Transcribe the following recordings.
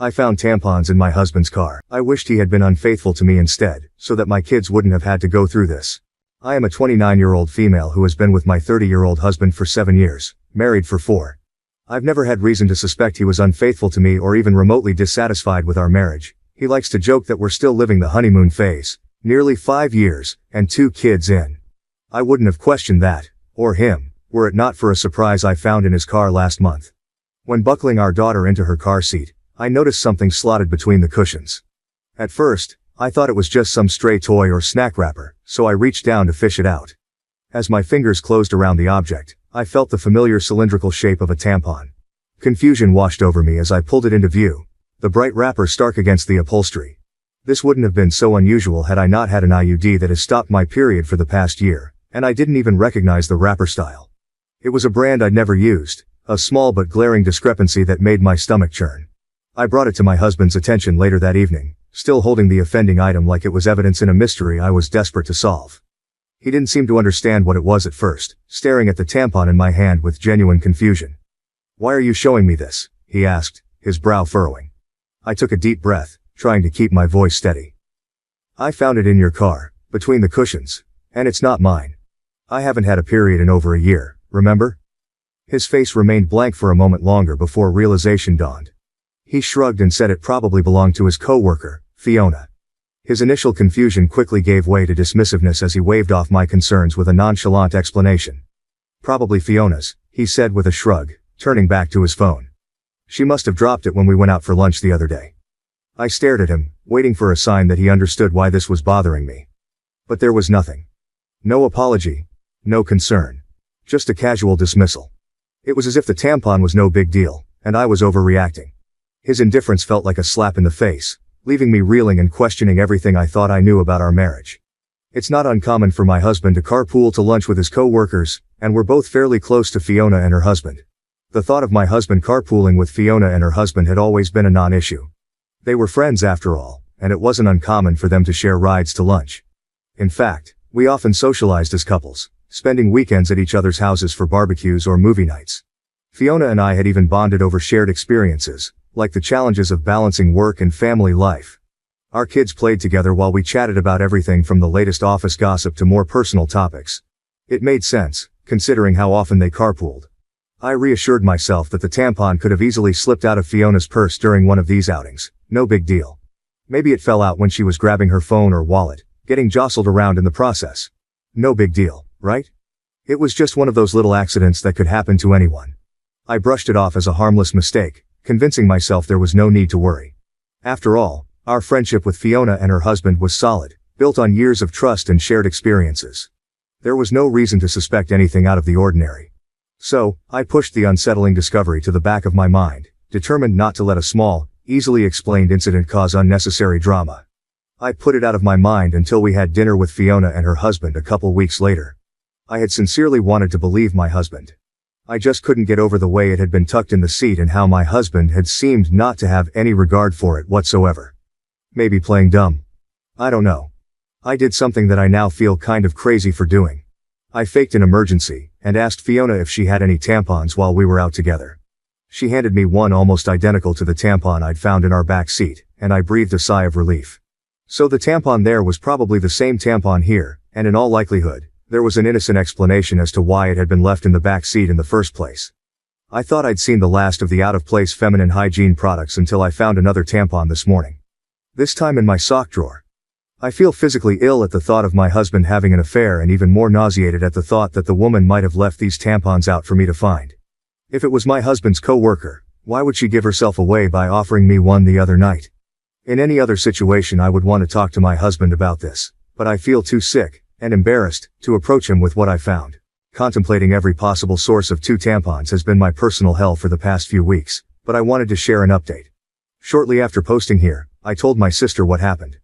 I found tampons in my husband's car. I wished he had been unfaithful to me instead, so that my kids wouldn't have had to go through this. I am a 29-year-old female who has been with my 30-year-old husband for 7 years, married for 4. I've never had reason to suspect he was unfaithful to me or even remotely dissatisfied with our marriage. He likes to joke that we're still living the honeymoon phase, nearly 5 years, and 2 kids in. I wouldn't have questioned that, or him, were it not for a surprise I found in his car last month. When buckling our daughter into her car seat, I noticed something slotted between the cushions. At first, I thought it was just some stray toy or snack wrapper, so I reached down to fish it out. As my fingers closed around the object, I felt the familiar cylindrical shape of a tampon. Confusion washed over me as I pulled it into view, the bright wrapper stark against the upholstery. This wouldn't have been so unusual had I not had an IUD that has stopped my period for the past year, and I didn't even recognize the wrapper style. It was a brand I'd never used, a small but glaring discrepancy that made my stomach churn. I brought it to my husband's attention later that evening, still holding the offending item like it was evidence in a mystery I was desperate to solve. He didn't seem to understand what it was at first, staring at the tampon in my hand with genuine confusion. "Why are you showing me this?" he asked, his brow furrowing. I took a deep breath, trying to keep my voice steady. "I found it in your car, between the cushions, and it's not mine. I haven't had a period in over a year, remember?" His face remained blank for a moment longer before realization dawned. He shrugged and said it probably belonged to his co-worker, Fiona. His initial confusion quickly gave way to dismissiveness as he waved off my concerns with a nonchalant explanation. "Probably Fiona's," he said with a shrug, turning back to his phone. "She must have dropped it when we went out for lunch the other day." I stared at him, waiting for a sign that he understood why this was bothering me. But there was nothing. No apology, no concern. Just a casual dismissal. It was as if the tampon was no big deal, and I was overreacting. His indifference felt like a slap in the face, leaving me reeling and questioning everything I thought I knew about our marriage. It's not uncommon for my husband to carpool to lunch with his co-workers, and we're both fairly close to Fiona and her husband. The thought of my husband carpooling with Fiona and her husband had always been a non-issue. They were friends after all, and it wasn't uncommon for them to share rides to lunch. In fact, we often socialized as couples, spending weekends at each other's houses for barbecues or movie nights. Fiona and I had even bonded over shared experiences, like the challenges of balancing work and family life. Our kids played together while we chatted about everything from the latest office gossip to more personal topics. It made sense, considering how often they carpooled. I reassured myself that the tampon could have easily slipped out of Fiona's purse during one of these outings, no big deal. Maybe it fell out when she was grabbing her phone or wallet, getting jostled around in the process. No big deal, right? It was just one of those little accidents that could happen to anyone. I brushed it off as a harmless mistake, convincing myself there was no need to worry. After all, our friendship with Fiona and her husband was solid, built on years of trust and shared experiences. There was no reason to suspect anything out of the ordinary. So, I pushed the unsettling discovery to the back of my mind, determined not to let a small, easily explained incident cause unnecessary drama. I put it out of my mind until we had dinner with Fiona and her husband a couple weeks later. I had sincerely wanted to believe my husband. I just couldn't get over the way it had been tucked in the seat and how my husband had seemed not to have any regard for it whatsoever. Maybe playing dumb. I don't know. I did something that I now feel kind of crazy for doing. I faked an emergency, and asked Fiona if she had any tampons while we were out together. She handed me one almost identical to the tampon I'd found in our back seat, and I breathed a sigh of relief. So the tampon there was probably the same tampon here, and in all likelihood, there was an innocent explanation as to why it had been left in the back seat in the first place. I thought I'd seen the last of the out-of-place feminine hygiene products until I found another tampon this morning. This time in my sock drawer. I feel physically ill at the thought of my husband having an affair and even more nauseated at the thought that the woman might have left these tampons out for me to find. If it was my husband's co-worker, why would she give herself away by offering me one the other night? In any other situation I would want to talk to my husband about this, but I feel too sick and embarrassed to approach him with what I found. Contemplating every possible source of 2 tampons has been my personal hell for the past few weeks, but I wanted to share an update. Shortly after posting here, I told my sister what happened.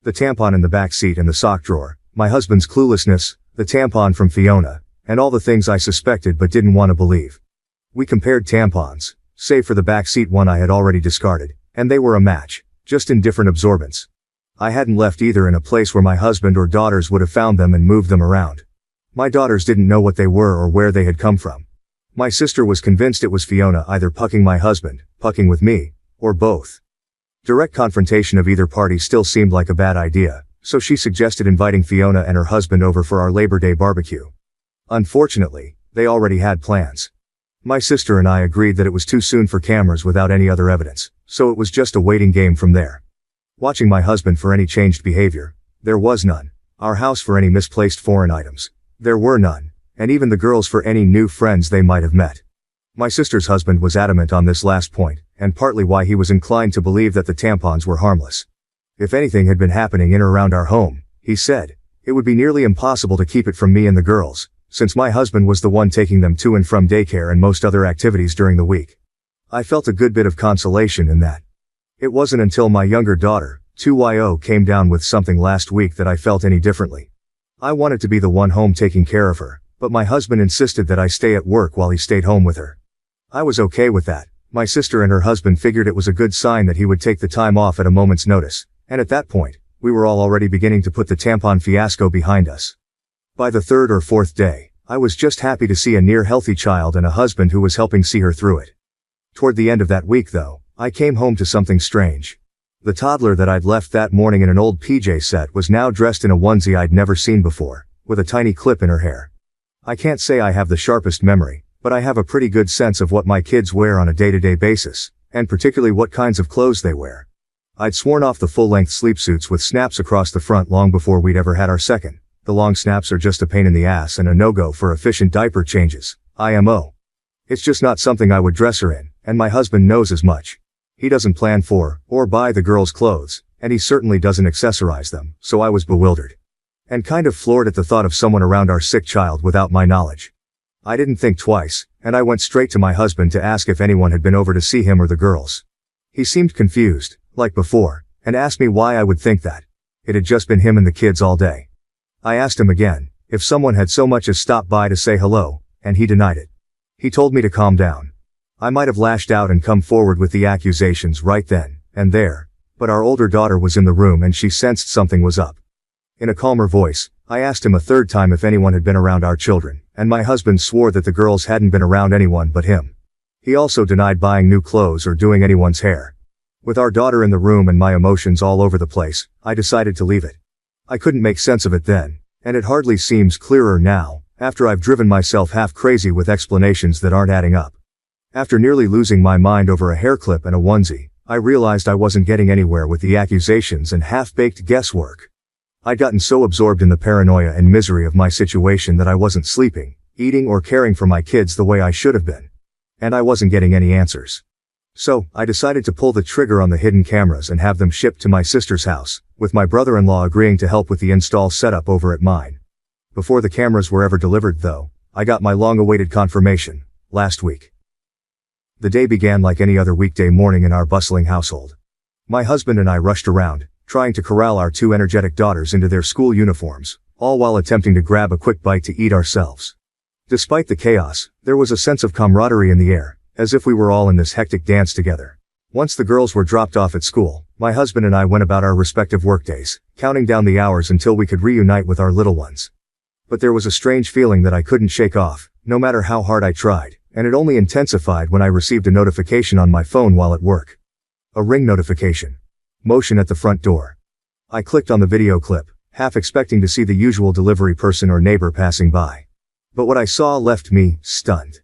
The tampon in the back seat and the sock drawer, my husband's cluelessness, the tampon from Fiona, and all the things I suspected but didn't want to believe. We compared tampons, save for the back seat one I had already discarded, and they were a match, just in different absorbents. I hadn't left either in a place where my husband or daughters would have found them and moved them around. My daughters didn't know what they were or where they had come from. My sister was convinced it was Fiona either pucking my husband, pucking with me, or both. Direct confrontation of either party still seemed like a bad idea, so she suggested inviting Fiona and her husband over for our Labor Day barbecue. Unfortunately, they already had plans. My sister and I agreed that it was too soon for cameras without any other evidence, so it was just a waiting game from there. Watching my husband for any changed behavior, there was none. Our house for any misplaced foreign items, there were none, and even the girls for any new friends they might have met. My sister's husband was adamant on this last point, and partly why he was inclined to believe that the tampons were harmless. If anything had been happening in or around our home, he said, it would be nearly impossible to keep it from me and the girls, since my husband was the one taking them to and from daycare and most other activities during the week. I felt a good bit of consolation in that. It wasn't until my younger daughter, 2yo, came down with something last week that I felt any differently. I wanted to be the one home taking care of her, but my husband insisted that I stay at work while he stayed home with her. I was okay with that. My sister and her husband figured it was a good sign that he would take the time off at a moment's notice, and at that point, we were all already beginning to put the tampon fiasco behind us. By the third or fourth day, I was just happy to see a near-healthy child and a husband who was helping see her through it. Toward the end of that week though, I came home to something strange. The toddler that I'd left that morning in an old PJ set was now dressed in a onesie I'd never seen before, with a tiny clip in her hair. I can't say I have the sharpest memory, but I have a pretty good sense of what my kids wear on a day-to-day basis, and particularly what kinds of clothes they wear. I'd sworn off the full-length sleepsuits with snaps across the front long before we'd ever had our second. The long snaps are just a pain in the ass and a no-go for efficient diaper changes, IMO. It's just not something I would dress her in, and my husband knows as much. He doesn't plan for, or buy the girls' clothes, and he certainly doesn't accessorize them, so I was bewildered. And kind of floored at the thought of someone around our sick child without my knowledge. I didn't think twice, and I went straight to my husband to ask if anyone had been over to see him or the girls. He seemed confused, like before, and asked me why I would think that. It had just been him and the kids all day. I asked him again, if someone had so much as stopped by to say hello, and he denied it. He told me to calm down. I might have lashed out and come forward with the accusations right then and there, but our older daughter was in the room and she sensed something was up. In a calmer voice, I asked him a third time if anyone had been around our children, and my husband swore that the girls hadn't been around anyone but him. He also denied buying new clothes or doing anyone's hair. With our daughter in the room and my emotions all over the place, I decided to leave it. I couldn't make sense of it then, and it hardly seems clearer now, after I've driven myself half crazy with explanations that aren't adding up. After nearly losing my mind over a hair clip and a onesie, I realized I wasn't getting anywhere with the accusations and half-baked guesswork. I'd gotten so absorbed in the paranoia and misery of my situation that I wasn't sleeping, eating or caring for my kids the way I should have been. And I wasn't getting any answers. So, I decided to pull the trigger on the hidden cameras and have them shipped to my sister's house, with my brother-in-law agreeing to help with the install setup over at mine. Before the cameras were ever delivered though, I got my long-awaited confirmation, last week. The day began like any other weekday morning in our bustling household. My husband and I rushed around, trying to corral our two energetic daughters into their school uniforms, all while attempting to grab a quick bite to eat ourselves. Despite the chaos, there was a sense of camaraderie in the air, as if we were all in this hectic dance together. Once the girls were dropped off at school, my husband and I went about our respective workdays, counting down the hours until we could reunite with our little ones. But there was a strange feeling that I couldn't shake off, no matter how hard I tried, and it only intensified when I received a notification on my phone while at work. A ring notification. Motion at the front door. I clicked on the video clip, half expecting to see the usual delivery person or neighbor passing by. But what I saw left me stunned.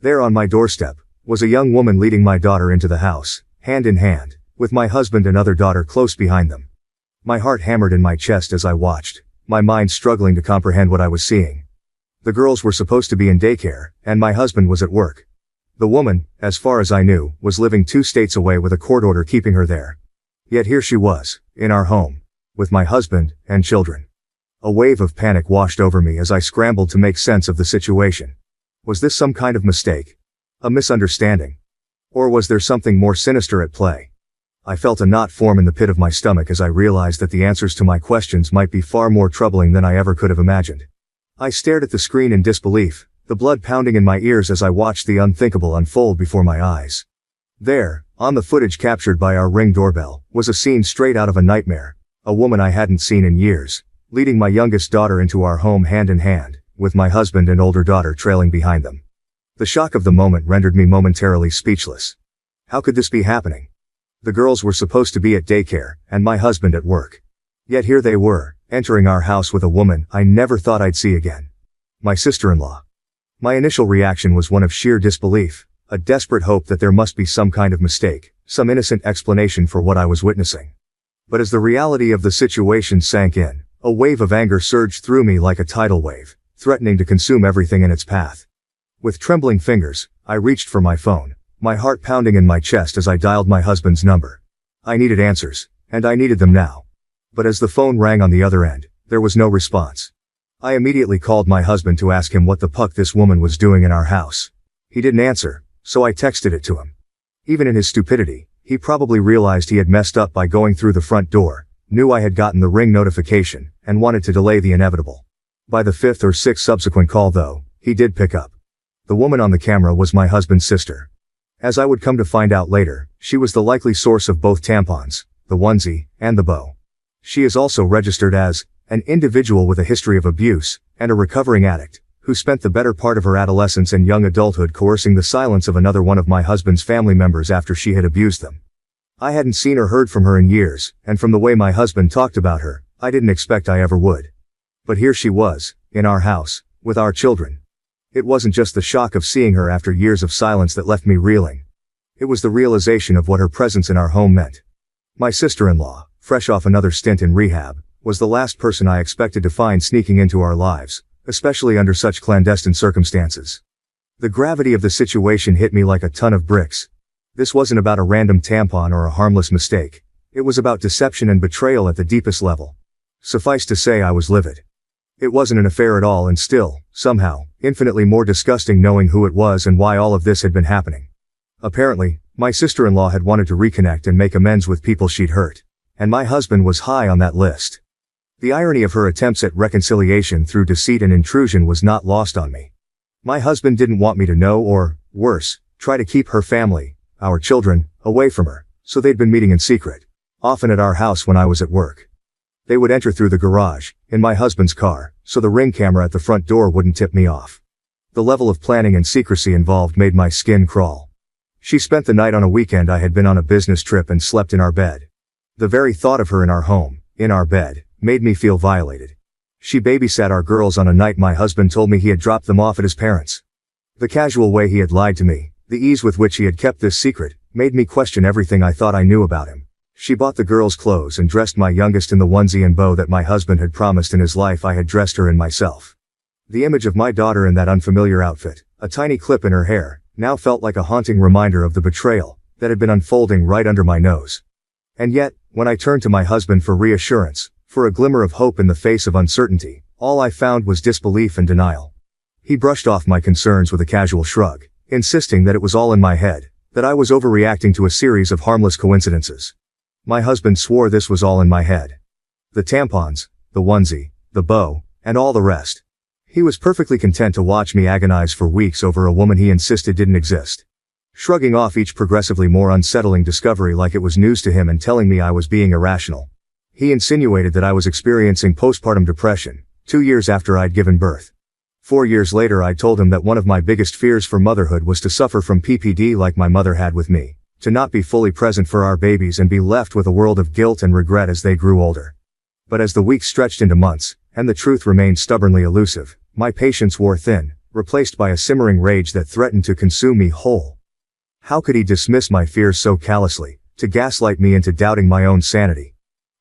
There on my doorstep was a young woman leading my daughter into the house, hand in hand, with my husband and other daughter close behind them. My heart hammered in my chest as I watched, my mind struggling to comprehend what I was seeing. The girls were supposed to be in daycare, and my husband was at work. The woman, as far as I knew, was living 2 states away with a court order keeping her there. Yet here she was, in our home, with my husband and children. A wave of panic washed over me as I scrambled to make sense of the situation. Was this some kind of mistake? A misunderstanding? Or was there something more sinister at play? I felt a knot form in the pit of my stomach as I realized that the answers to my questions might be far more troubling than I ever could have imagined. I stared at the screen in disbelief, the blood pounding in my ears as I watched the unthinkable unfold before my eyes. There, on the footage captured by our Ring doorbell, was a scene straight out of a nightmare. A woman I hadn't seen in years, leading my youngest daughter into our home hand in hand, with my husband and older daughter trailing behind them. The shock of the moment rendered me momentarily speechless. How could this be happening? The girls were supposed to be at daycare, and my husband at work. Yet here they were, entering our house with a woman I never thought I'd see again. My sister-in-law. My initial reaction was one of sheer disbelief, a desperate hope that there must be some kind of mistake, some innocent explanation for what I was witnessing. But as the reality of the situation sank in, a wave of anger surged through me like a tidal wave, threatening to consume everything in its path. With trembling fingers, I reached for my phone, my heart pounding in my chest as I dialed my husband's number. I needed answers, and I needed them now. But as the phone rang on the other end, there was no response. I immediately called my husband to ask him what the puck this woman was doing in our house. He didn't answer, so I texted it to him. Even in his stupidity, he probably realized he had messed up by going through the front door, knew I had gotten the Ring notification, and wanted to delay the inevitable. By the fifth or sixth subsequent call though, he did pick up. The woman on the camera was my husband's sister. As I would come to find out later, she was the likely source of both tampons, the onesie, and the bow. She is also registered as an individual with a history of abuse, and a recovering addict, who spent the better part of her adolescence and young adulthood coercing the silence of another one of my husband's family members after she had abused them. I hadn't seen or heard from her in years, and from the way my husband talked about her, I didn't expect I ever would. But here she was, in our house, with our children. It wasn't just the shock of seeing her after years of silence that left me reeling. It was the realization of what her presence in our home meant. My sister-in-law, fresh off another stint in rehab, was the last person I expected to find sneaking into our lives, especially under such clandestine circumstances. The gravity of the situation hit me like a ton of bricks. This wasn't about a random tampon or a harmless mistake. It was about deception and betrayal at the deepest level. Suffice to say I was livid. It wasn't an affair at all and still, somehow, infinitely more disgusting knowing who it was and why all of this had been happening. Apparently, my sister-in-law had wanted to reconnect and make amends with people she'd hurt. And my husband was high on that list. The irony of her attempts at reconciliation through deceit and intrusion was not lost on me. My husband didn't want me to know or, worse, try to keep her family, our children, away from her, so they'd been meeting in secret, often at our house when I was at work. They would enter through the garage, in my husband's car, so the Ring camera at the front door wouldn't tip me off. The level of planning and secrecy involved made my skin crawl. She spent the night on a weekend I had been on a business trip and slept in our bed. The very thought of her in our home, in our bed, made me feel violated. She babysat our girls on a night my husband told me he had dropped them off at his parents'. The casual way he had lied to me, the ease with which he had kept this secret, made me question everything I thought I knew about him. She bought the girls' clothes and dressed my youngest in the onesie and bow that my husband had promised in his life I had dressed her in myself. The image of my daughter in that unfamiliar outfit, a tiny clip in her hair, now felt like a haunting reminder of the betrayal that had been unfolding right under my nose. And yet, when I turned to my husband for reassurance, for a glimmer of hope in the face of uncertainty, all I found was disbelief and denial. He brushed off my concerns with a casual shrug, insisting that it was all in my head, that I was overreacting to a series of harmless coincidences. My husband swore this was all in my head. The tampons, the onesie, the bow, and all the rest. He was perfectly content to watch me agonize for weeks over a woman he insisted didn't exist. Shrugging off each progressively more unsettling discovery like it was news to him and telling me I was being irrational. He insinuated that I was experiencing postpartum depression, 2 years after I'd given birth. 4 years later I told him that one of my biggest fears for motherhood was to suffer from PPD like my mother had with me, to not be fully present for our babies and be left with a world of guilt and regret as they grew older. But as the weeks stretched into months, and the truth remained stubbornly elusive, my patience wore thin, replaced by a simmering rage that threatened to consume me whole. How could he dismiss my fears so callously, to gaslight me into doubting my own sanity?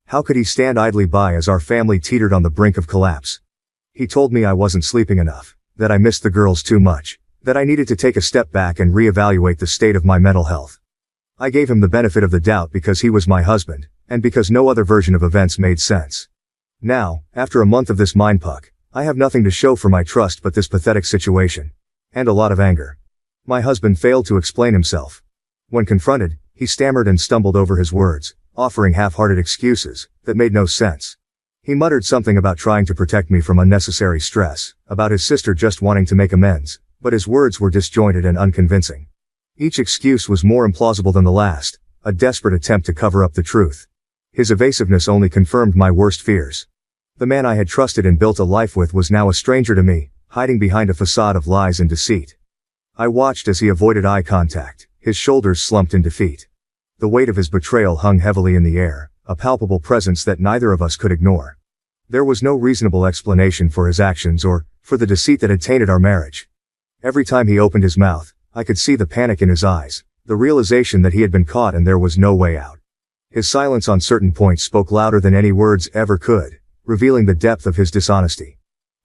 How could he stand idly by as our family teetered on the brink of collapse? He told me I wasn't sleeping enough, that I missed the girls too much, that I needed to take a step back and reevaluate the state of my mental health. I gave him the benefit of the doubt because he was my husband, and because no other version of events made sense. Now, after a month of this mindfuck, I have nothing to show for my trust but this pathetic situation. And a lot of anger. My husband failed to explain himself. When confronted, he stammered and stumbled over his words, offering half-hearted excuses that made no sense. He muttered something about trying to protect me from unnecessary stress, about his sister just wanting to make amends, but his words were disjointed and unconvincing. Each excuse was more implausible than the last, a desperate attempt to cover up the truth. His evasiveness only confirmed my worst fears. The man I had trusted and built a life with was now a stranger to me, hiding behind a facade of lies and deceit. I watched as he avoided eye contact, his shoulders slumped in defeat. The weight of his betrayal hung heavily in the air, a palpable presence that neither of us could ignore. There was no reasonable explanation for his actions or for the deceit that had tainted our marriage. Every time he opened his mouth, I could see the panic in his eyes, the realization that he had been caught and there was no way out. His silence on certain points spoke louder than any words ever could, revealing the depth of his dishonesty.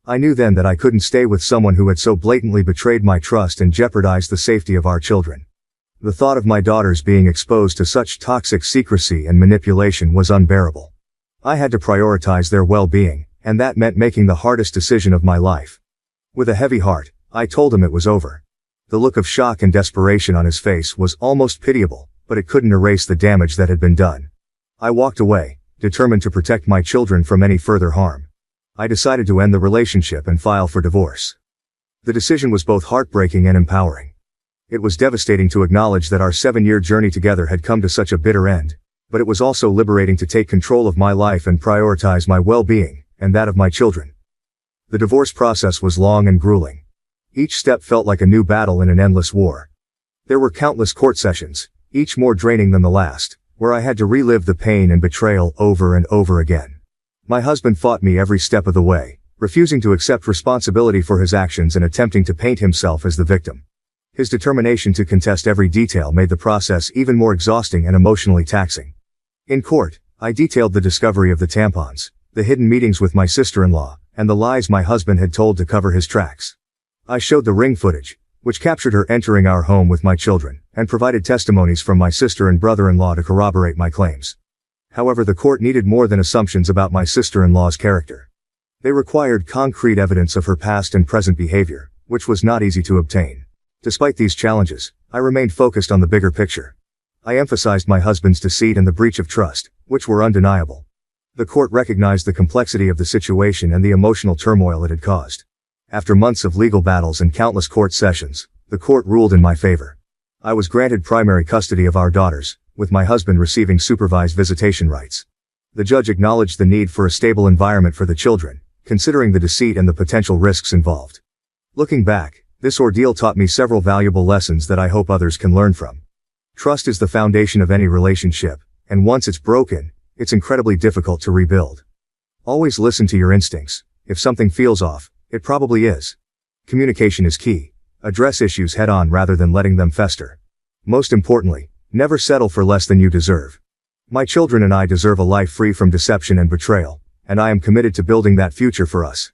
I knew then that I couldn't stay with someone who had so blatantly betrayed my trust and jeopardized the safety of our children. The thought of my daughters being exposed to such toxic secrecy and manipulation was unbearable. I had to prioritize their well-being, and that meant making the hardest decision of my life. With a heavy heart, I told him it was over. The look of shock and desperation on his face was almost pitiable, but it couldn't erase the damage that had been done. I walked away, determined to protect my children from any further harm. I decided to end the relationship and file for divorce. The decision was both heartbreaking and empowering. It was devastating to acknowledge that our 7-year journey together had come to such a bitter end, but it was also liberating to take control of my life and prioritize my well-being, and that of my children. The divorce process was long and grueling. Each step felt like a new battle in an endless war. There were countless court sessions, each more draining than the last, where I had to relive the pain and betrayal over and over again. My husband fought me every step of the way, refusing to accept responsibility for his actions and attempting to paint himself as the victim. His determination to contest every detail made the process even more exhausting and emotionally taxing. In court, I detailed the discovery of the tampons, the hidden meetings with my sister-in-law, and the lies my husband had told to cover his tracks. I showed the ring footage, which captured her entering our home with my children, and provided testimonies from my sister and brother-in-law to corroborate my claims. However, the court needed more than assumptions about my sister-in-law's character. They required concrete evidence of her past and present behavior, which was not easy to obtain. Despite these challenges, I remained focused on the bigger picture. I emphasized my husband's deceit and the breach of trust, which were undeniable. The court recognized the complexity of the situation and the emotional turmoil it had caused. After months of legal battles and countless court sessions, the court ruled in my favor. I was granted primary custody of our daughters, with my husband receiving supervised visitation rights. The judge acknowledged the need for a stable environment for the children, considering the deceit and the potential risks involved. Looking back, this ordeal taught me several valuable lessons that I hope others can learn from. Trust is the foundation of any relationship, and once it's broken, it's incredibly difficult to rebuild. Always listen to your instincts. If something feels off, it probably is. Communication is key. Address issues head-on rather than letting them fester. Most importantly, never settle for less than you deserve. My children and I deserve a life free from deception and betrayal, and I am committed to building that future for us.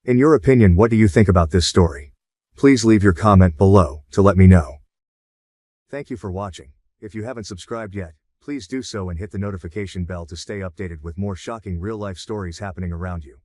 In your opinion, what do you think about this story? Please leave your comment below to let me know. Thank you for watching. If you haven't subscribed yet, please do so and hit the notification bell to stay updated with more shocking real-life stories happening around you.